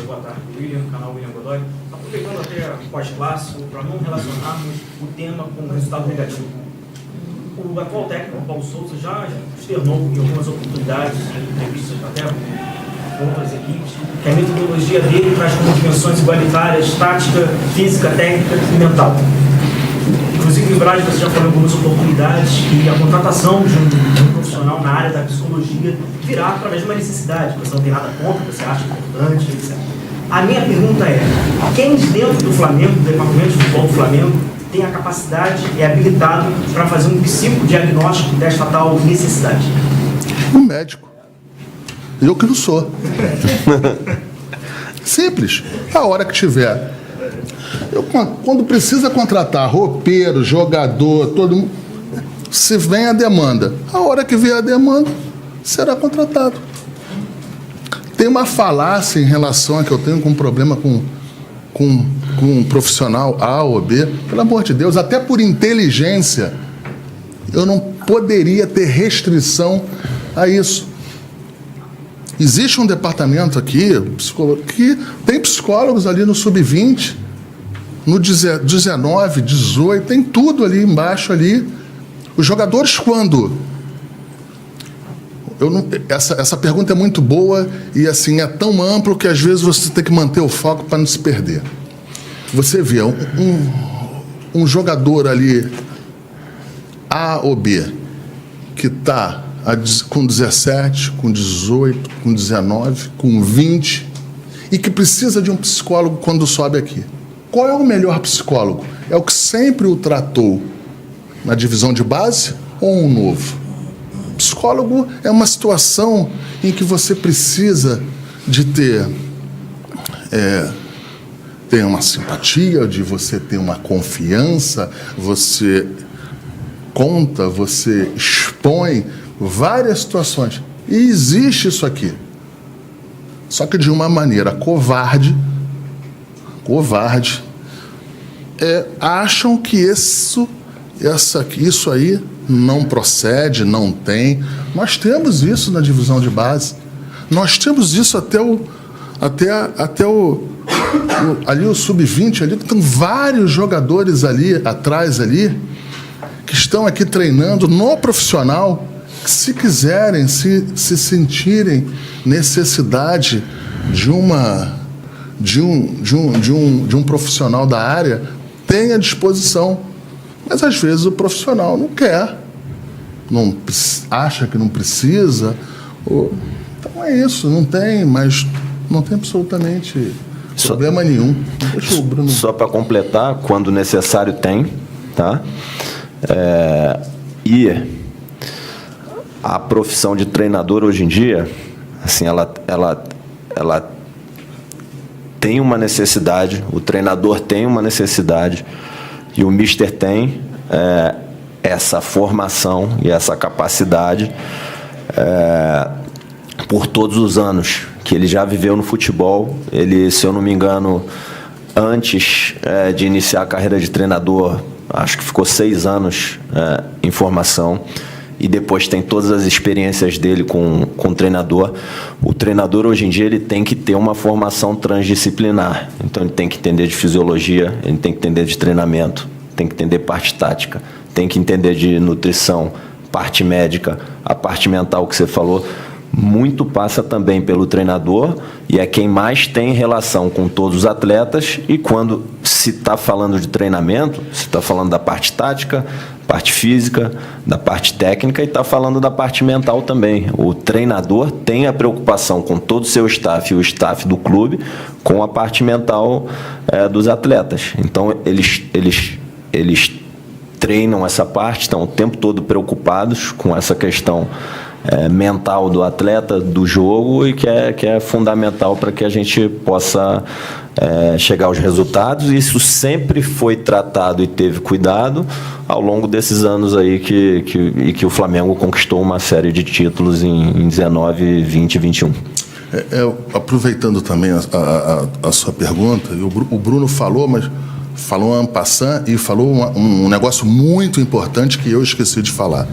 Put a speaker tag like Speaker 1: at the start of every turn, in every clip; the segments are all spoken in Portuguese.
Speaker 1: Boa tarde, William, canal William Godoy. Aproveitando até o pós-clássico, para não relacionarmos o tema com o resultado negativo. O atual técnico, Paulo Souza, já externou em algumas oportunidades, em entrevistas até com outras equipes, que a metodologia dele traz como dimensões igualitárias tática, física, técnica e mental. Inclusive, em Braga, você já falou em algumas oportunidades que a contratação de um profissional na área da psicologia virá através de uma necessidade. Você não tem nada contra, você acha importante, etc. A minha pergunta é, quem dentro do Flamengo, do departamento de futebol do Flamengo, tem a capacidade e é habilitado para fazer um psicodiagnóstico desta tal necessidade?
Speaker 2: Um médico. Eu que não sou. Simples. A hora que tiver. Quando precisa contratar roupeiro, jogador, todo mundo, se vem a demanda, a hora que vier a demanda, será contratado. Tem uma falácia em relação a que eu tenho com um problema com um profissional A ou B. Pelo amor de Deus, até por inteligência, eu não poderia ter restrição a isso. Existe um departamento aqui, que tem psicólogos ali no sub-20, no 19, 18, tem tudo ali embaixo ali. Os jogadores quando? Essa pergunta é muito boa e assim é tão amplo que às vezes você tem que manter o foco para não se perder. Você vê um jogador ali A ou B que está com 17, com 18, com 19, com 20 e que precisa de um psicólogo quando sobe aqui. Qual é o melhor psicólogo? É o que sempre o tratou na divisão de base ou um novo? Psicólogo é uma situação em que você precisa de ter uma simpatia, de você ter uma confiança, você conta, você expõe várias situações. E existe isso aqui. Só que de uma maneira covarde, acham que isso aí não procede, não tem. Nós temos isso na divisão de base. Nós temos isso até ali o sub-20 ali, que tem vários jogadores ali atrás ali que estão aqui treinando no profissional, que se quiserem, se sentirem necessidade de um profissional da área, tem à disposição. Mas às vezes o profissional não quer, acha que não precisa. Então é isso, não tem absolutamente problema nenhum. Deixa o Bruno.
Speaker 3: Só para completar, quando necessário tem, tá? E a profissão de treinador hoje em dia, assim, ela tem uma necessidade, o treinador tem uma necessidade e o mister tem essa formação e essa capacidade por todos os anos que ele já viveu no futebol. Ele, se eu não me engano, antes de iniciar a carreira de treinador, acho que ficou 6 anos em formação. E depois tem todas as experiências dele com o treinador. O treinador, hoje em dia, ele tem que ter uma formação transdisciplinar. Então, ele tem que entender de fisiologia, ele tem que entender de treinamento, tem que entender parte tática, tem que entender de nutrição, parte médica, a parte mental que você falou. Muito passa também pelo treinador e é quem mais tem relação com todos os atletas. E quando se está falando de treinamento, se está falando da parte tática, parte física, da parte técnica e está falando da parte mental também. O treinador tem a preocupação com todo o seu staff e o staff do clube com a parte mental dos atletas. Então, eles treinam essa parte, estão o tempo todo preocupados com essa questão mental do atleta, do jogo, e que é fundamental para que a gente possa chegar aos resultados. E isso sempre foi tratado e teve cuidado ao longo desses anos aí que o Flamengo conquistou uma série de títulos em 19, 20 e 21.
Speaker 2: Aproveitando também a sua pergunta, o Bruno falou, mas falou en passant e falou um negócio muito importante que eu esqueci de falar.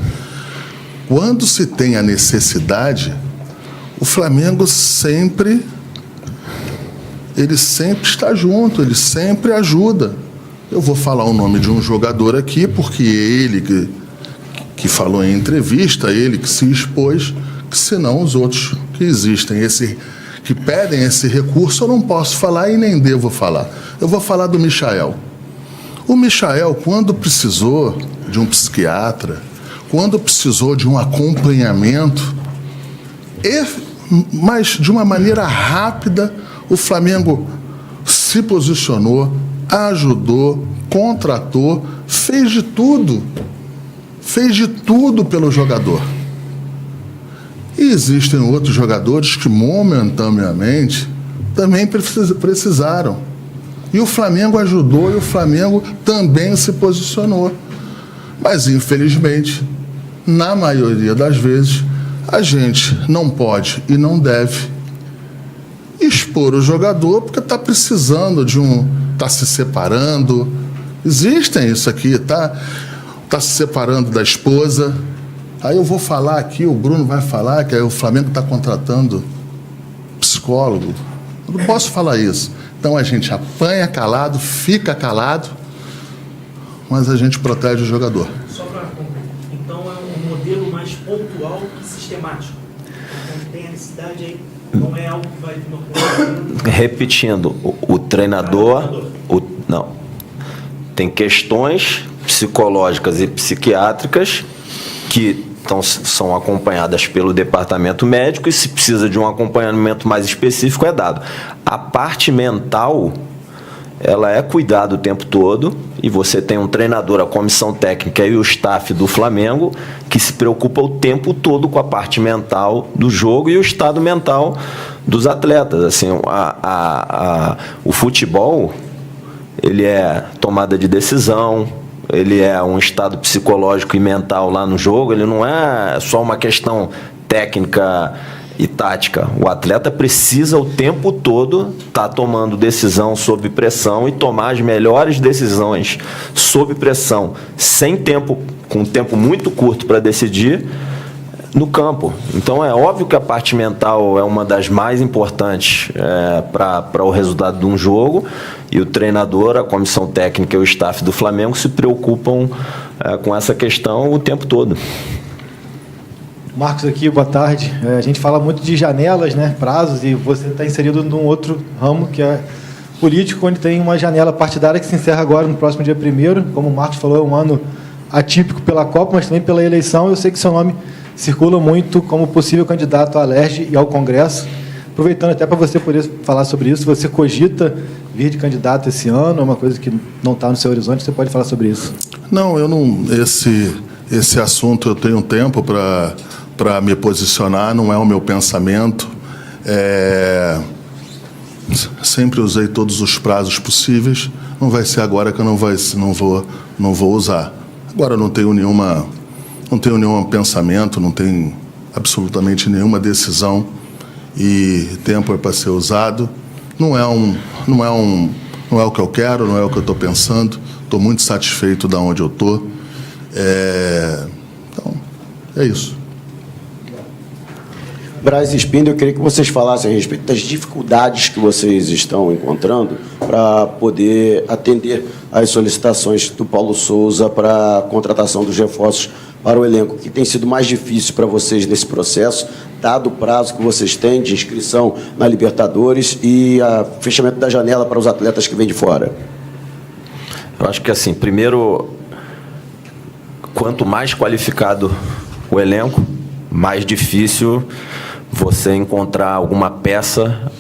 Speaker 2: Quando se tem a necessidade, o Flamengo sempre ele sempre está junto, ele sempre ajuda. Eu vou falar o nome de um jogador aqui, porque ele que falou em entrevista, ele que se expôs, que senão os outros que existem, que pedem esse recurso, eu não posso falar e nem devo falar. Eu vou falar do Michael. O Michael, quando precisou de um psiquiatra, quando precisou de um acompanhamento, mas de uma maneira rápida, o Flamengo se posicionou, ajudou, contratou, fez de tudo pelo jogador. E existem outros jogadores que momentaneamente também precisaram. E o Flamengo ajudou e o Flamengo também se posicionou. Mas, infelizmente, na maioria das vezes, a gente não pode e não deve expor o jogador porque está precisando está se separando. Existem isso aqui, tá se separando da esposa. Aí eu vou falar aqui, o Bruno vai falar que o Flamengo está contratando psicólogo. Eu não posso falar isso. Então a gente apanha calado, fica calado, mas a gente protege o jogador.
Speaker 1: Só para concluir. Então é um modelo mais pontual e sistemático. Então tem a necessidade aí, não é algo que vai vir uma...
Speaker 3: Repetindo, o treinador... Não. Tem questões psicológicas e psiquiátricas que são acompanhadas pelo departamento médico e se precisa de um acompanhamento mais específico é dado. A parte mental, ela é cuidada o tempo todo e você tem um treinador, a comissão técnica e o staff do Flamengo que se preocupa o tempo todo com a parte mental do jogo e o estado mental dos atletas. Assim, o futebol, ele é tomada de decisão, ele é um estado psicológico e mental lá no jogo, ele não é só uma questão técnica e tática. O atleta precisa o tempo todo estar tomando decisão sob pressão e tomar as melhores decisões sob pressão, com um tempo muito curto para decidir no campo. Então é óbvio que a parte mental é uma das mais importantes para o resultado de um jogo, e o treinador, a comissão técnica e o staff do Flamengo se preocupam com essa questão o tempo todo.
Speaker 4: Marcos aqui, boa tarde. A gente fala muito de janelas, né, prazos, e você está inserido num outro ramo que é político, onde tem uma janela partidária que se encerra agora no próximo dia 1º. Como o Marcos falou, é um ano atípico pela Copa, mas também pela eleição. Eu sei que seu nome circula muito como possível candidato à Alerj e ao Congresso. Aproveitando até para você poder falar sobre isso, você cogita vir de candidato esse ano? É uma coisa que não está no seu horizonte? Você pode falar sobre isso?
Speaker 2: Não, eu não. Esse assunto eu tenho tempo para me posicionar, não é o meu pensamento. Sempre usei todos os prazos possíveis. Não vai ser agora que eu não vou usar. Agora não tenho nenhum pensamento, não tenho absolutamente nenhuma decisão, e tempo é para ser usado. Não é o que eu quero, não é o que eu estou pensando. Estou muito satisfeito de onde eu estou. Então, é isso.
Speaker 5: Braz e Spindler, eu queria que vocês falassem a respeito das dificuldades que vocês estão encontrando para poder atender às solicitações do Paulo Souza para a contratação dos reforços para o elenco. O que tem sido mais difícil para vocês nesse processo, dado o prazo que vocês têm de inscrição na Libertadores e o fechamento da janela para os atletas que vêm de fora?
Speaker 3: Eu acho que, assim, primeiro, quanto mais qualificado o elenco, mais difícil você encontrar alguma peça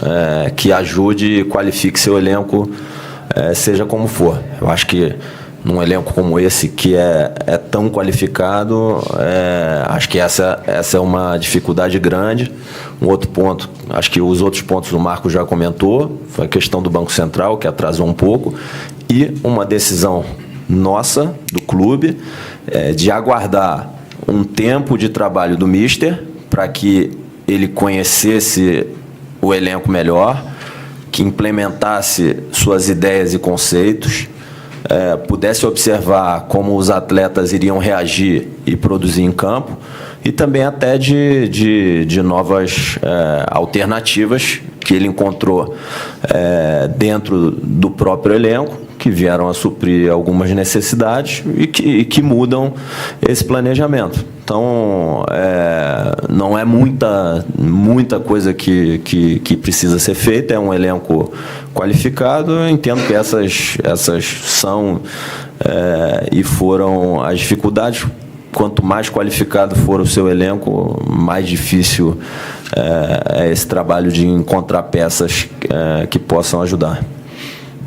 Speaker 3: que ajude e qualifique seu elenco, seja como for. Eu acho que num elenco como esse, que é tão qualificado, acho que essa é uma dificuldade grande. Um outro ponto, acho que os outros pontos o Marco já comentou, foi a questão do Banco Central, que atrasou um pouco, e uma decisão nossa, do clube, de aguardar um tempo de trabalho do Mister, para que ele conhecesse o elenco melhor, que implementasse suas ideias e conceitos, pudesse observar como os atletas iriam reagir e produzir em campo, e também até de novas alternativas que ele encontrou dentro do próprio elenco, que vieram a suprir algumas necessidades e que mudam esse planejamento. Então, não é muita coisa que precisa ser feita, é um elenco qualificado. Eu entendo que essas são e foram as dificuldades. Quanto mais qualificado for o seu elenco, mais difícil é esse trabalho de encontrar peças que possam ajudar.